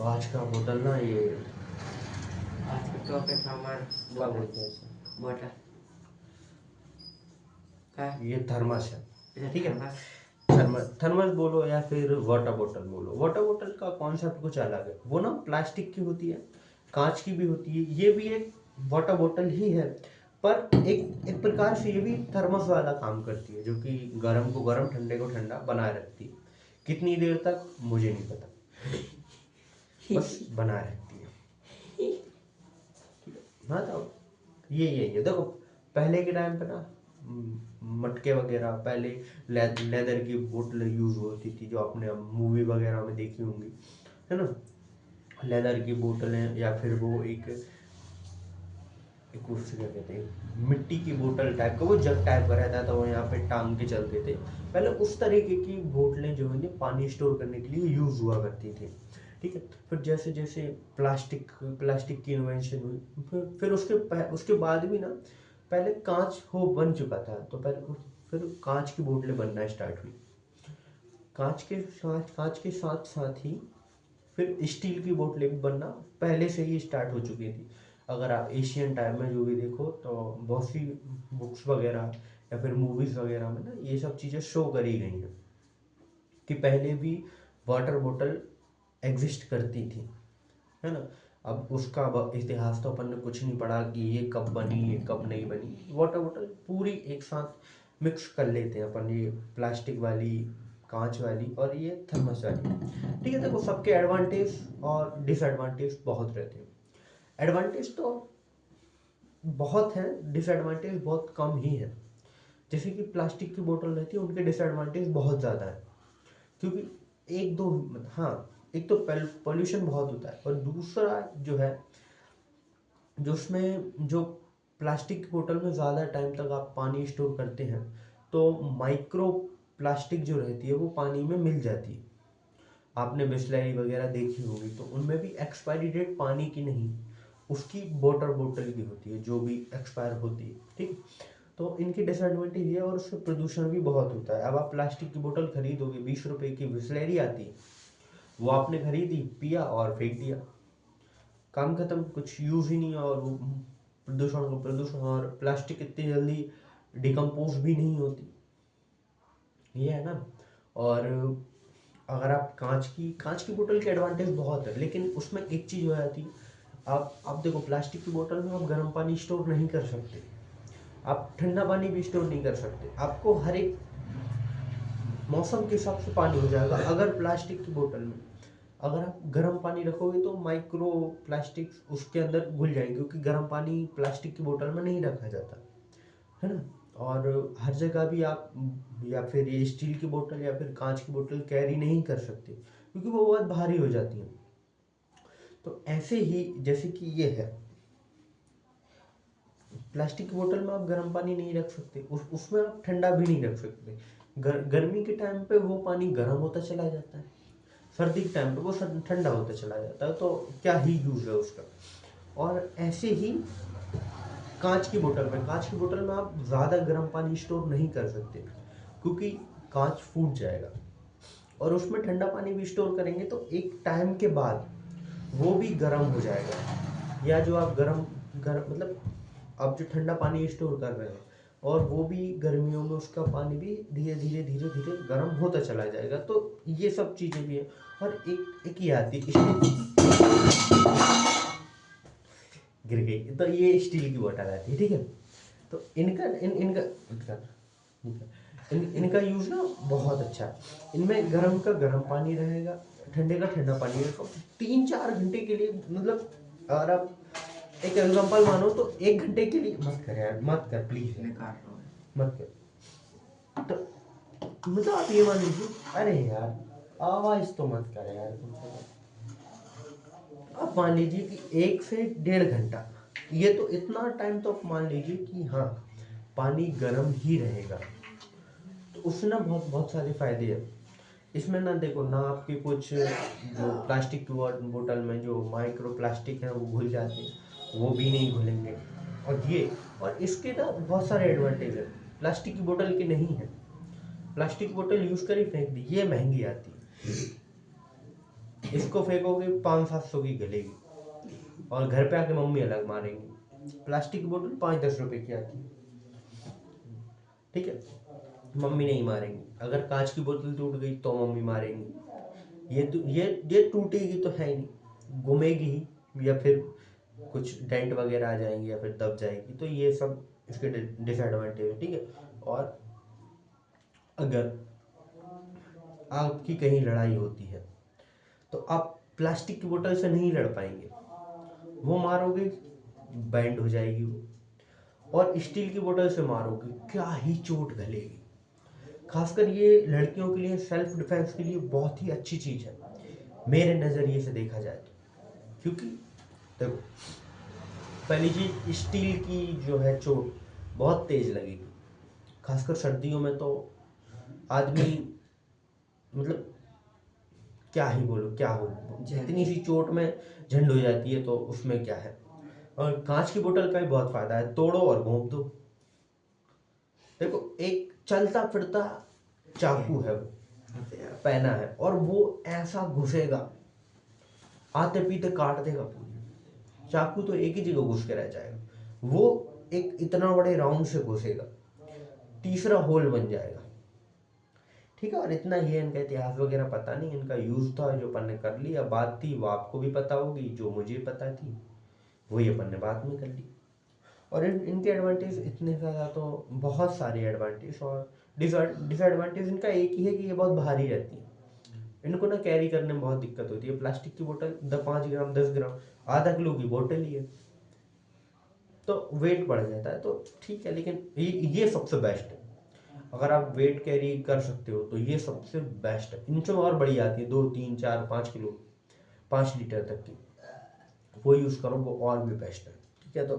तो आज का बोतल ना ये आज के टॉपिक हमार क्या बोलते हैं इसे? बोतल का ये थर्मस है, ठीक है। थर्मस। थर्मस बोलो या फिर वाटर बोतल बोलो, वाटर बोतल का कॉन्सेप्ट कुछ अलग है। वो ना प्लास्टिक की होती है, कांच की भी होती है, ये भी एक वाटर बोतल ही है। पर एक एक प्रकार से ये भी थर्मस वाला काम करती है, जो कि गर्म को गर्म ठंडे को ठंडा बनाए रखती है। कितनी देर तक मुझे नहीं पता, बस बनाए रखती है। हाँ तो ये देखो, पहले के टाइम पे ना मटके वगैरह पहले लेदर की बोतल यूज होती थी, जो आपने मूवी वगैरह में देखी होंगी, है ना। लेदर की बोतलें, या फिर वो एक उससे क्या कहते हैं, मिट्टी की बोतल टाइप का, वो जग टाइप का रहता था, वो यहाँ पे टांग के चलते थे। पहले उस तरीके की बोतलें जो है पानी स्टोर करने के लिए यूज हुआ करती थी, ठीक है। फिर जैसे जैसे प्लास्टिक की इन्वेंशन हुई, फिर उसके बाद भी ना, पहले कांच हो बन चुका था, तो फिर कांच की बोतलें बनना स्टार्ट हुई। कांच के साथ साथ ही फिर स्टील की बोतलें भी बनना पहले से ही स्टार्ट हो चुकी थी। अगर आप एशियन टाइम में जो भी देखो, तो बहुत सी बुक्स वगैरह या फिर मूवीज वगैरह में ना ये सब चीज़ें शो करी गई हैं कि पहले भी वाटर बोतल एग्जिस्ट करती थी, है ना। अब उसका इतिहास तो अपन ने कुछ नहीं पढ़ा कि ये कब बनी, ये कब नहीं बनी। वाटर बोतल पूरी एक साथ मिक्स कर लेते हैं अपन, ये प्लास्टिक वाली, कांच वाली और ये थर्मस वाली, ठीक है। देखो, सबके एडवांटेज और डिसएडवांटेज बहुत रहते हैं। एडवांटेज तो बहुत है, डिसएडवांटेज बहुत कम ही है। जैसे कि प्लास्टिक की बोतल रहती है, उनके डिसएडवांटेज बहुत ज़्यादा है, क्योंकि एक दो, हाँ, एक तो पोल्यूशन बहुत होता है, और दूसरा जो है, जो उसमें जो प्लास्टिक की बोतल में ज़्यादा टाइम तक आप पानी स्टोर करते हैं, तो माइक्रो प्लास्टिक जो रहती है वो पानी में मिल जाती है। आपने बिस्लरी वगैरह देखी होगी, तो उनमें भी एक्सपायरी डेट पानी की नहीं, उसकी वाटर बोतल की होती है, जो भी एक्सपायर होती है, ठीक। तो इनकी डिसएडवांटेज ये है, और उसमें प्रदूषण भी बहुत होता है। अब आप प्लास्टिक की बोतल खरीदोगे, 20 रुपए की बिस्लरी आती है, वो आपने खरीदी, पिया और फेंक दिया, काम खत्म, कुछ यूज ही नहीं है। और वो प्रदूषण को प्रदूषण, और प्लास्टिक इतनी जल्दी डिकम्पोज भी नहीं होती, ये है ना। और अगर आप कांच की बोतल के एडवांटेज बहुत है, लेकिन उसमें एक चीज़ हो जाती है। आप देखो, प्लास्टिक की बोतल में आप गर्म पानी स्टोर नहीं कर सकते, आप ठंडा पानी भी स्टोर नहीं कर सकते। आपको हर एक मौसम के हिसाब से पानी हो जाएगा। अगर प्लास्टिक की बोतल में अगर आप गर्म पानी रखोगे, तो माइक्रो प्लास्टिक उसके अंदर घुल जाएंगे, क्योंकि गर्म पानी प्लास्टिक की बोतल में नहीं रखा जाता, है ना। और हर जगह भी आप, या फिर ये स्टील की बोतल या फिर कांच की बोतल कैरी नहीं कर सकते, क्योंकि वो बहुत भारी हो जाती है। तो ऐसे ही जैसे कि ये है, प्लास्टिक की बोतल में आप गर्म पानी नहीं रख सकते, उसमें आप ठंडा भी नहीं रख सकते। गर्मी के टाइम पे वो पानी गर्म होता चला जाता है, सर्दी के टाइम पे वो ठंडा होता चला जाता है, तो क्या ही यूज़ है उसका। और ऐसे ही कांच की बोतल में आप ज़्यादा गर्म पानी स्टोर नहीं कर सकते, क्योंकि कांच फूट जाएगा। और उसमें ठंडा पानी भी स्टोर करेंगे, तो एक टाइम के बाद वो भी गर्म हो जाएगा। या जो आप गर्म गर्म मतलब आप जो ठंडा पानी स्टोर कर रहे हैं, और वो भी गर्मियों में उसका पानी भी धीरे धीरे धीरे धीरे गर्म होता चला जाएगा। तो ये सब चीज़ें भी है। और एक ये आती है गिर गई, तो ये स्टील की बोतल आती है, ठीक है। तो इनका यूज़ ना बहुत अच्छा है। इनमें गर्म का गर्म पानी रहेगा, ठंडे का ठंडा पानी रहेगा, 3-4 घंटे के लिए। मतलब अगर आप एक एग्जांपल मानो, तो 1 घंटे के लिए मत कर यार, मत कर प्लीज, मत कर। तो मतलब आप ये मान लीजिए, अरे यार आवाज तो मत कर यार, आप मान लीजिए कि 1 से 1.5 घंटा, ये तो इतना टाइम तो आप मान लीजिए कि हाँ, पानी गर्म ही रहेगा। तो उससे ना बहुत बहुत सारे फायदे हैं। इसमें ना देखो, ना आपके कुछ जो प्लास्टिक की बोतल में जो माइक्रो प्लास्टिक है वो घुल जाते हैं, वो भी नहीं घुलेंगे। और इसके ना बहुत सारे एडवांटेज है, प्लास्टिक की बोतल के नहीं है। प्लास्टिक की बोतल यूज करी, फेंक दी, ये महंगी आती है। इसको फेंकोगे 500-700 की गलेगी, और घर पे आके मम्मी अलग मारेंगी। प्लास्टिक की बोतल 5-10 रुपए की आती है, ठीक है, मम्मी नहीं मारेंगी। अगर कांच की बोतल टूट गई तो मम्मी मारेंगी। ये टूटेगी तो है ही नहीं, घूमेगी ही, या फिर कुछ डेंट वगैरह आ जाएंगे, या फिर दब जाएगी। तो ये सब इसके डिसएडवांटेज है, ठीक है। और अगर आपकी कहीं लड़ाई होती है तो आप प्लास्टिक की बोतल से नहीं लड़ पाएंगे, वो मारोगे बैंड हो जाएगी वो। और स्टील की बोतल से मारोगे क्या ही चोट गलेगी। खासकर ये लड़कियों के लिए सेल्फ डिफेंस के लिए बहुत ही अच्छी चीज़ है, मेरे नज़रिए से देखा जाए तो। क्योंकि देखो, पहली चीज, स्टील की जो है चोट बहुत तेज लगेगी, खासकर सर्दियों में तो आदमी, मतलब क्या ही बोलो, क्या हो, इतनी सी चोट में झंड हो जाती है, तो उसमें क्या है। और कांच की बोतल का भी बहुत फायदा है, तोड़ो और घोंप दो। देखो, एक चलता फिरता चाकू है वो, पहना है, और वो ऐसा घुसेगा, आते पीते काट देगा पूरी। चाकू तो एक ही जगह घुस के रह जाएगा, वो एक इतना बड़े राउंड से घुसेगा, तीसरा होल बन जाएगा, ठीक है। और इतना ही है, इनका इतिहास वगैरह पता नहीं, इनका यूज था जो अपन ने कर लिया, बात थी वो आपको भी पता होगी, जो मुझे पता थी वही अपन ने बाद में कर ली। और इनके एडवांटेज इतने ज़्यादा, तो बहुत सारे एडवांटेज। और डिसएडवांटेज इनका एक ही है कि ये बहुत भारी रहती है, इनको ना कैरी करने में बहुत दिक्कत होती है। प्लास्टिक की बोतल 5 ग्राम 10 ग्राम, आधा किलो की बोतल ही है, तो वेट बढ़ जाता है, तो ठीक है। लेकिन ये सबसे बेस्ट है, अगर आप वेट कैरी कर सकते हो तो ये सबसे बेस्ट है। इनसे और बड़ी आती है 2 3 4 5 किलो, 5 लीटर तक की, वो यूज़ करो, वो और भी बेस्ट है, ठीक है। तो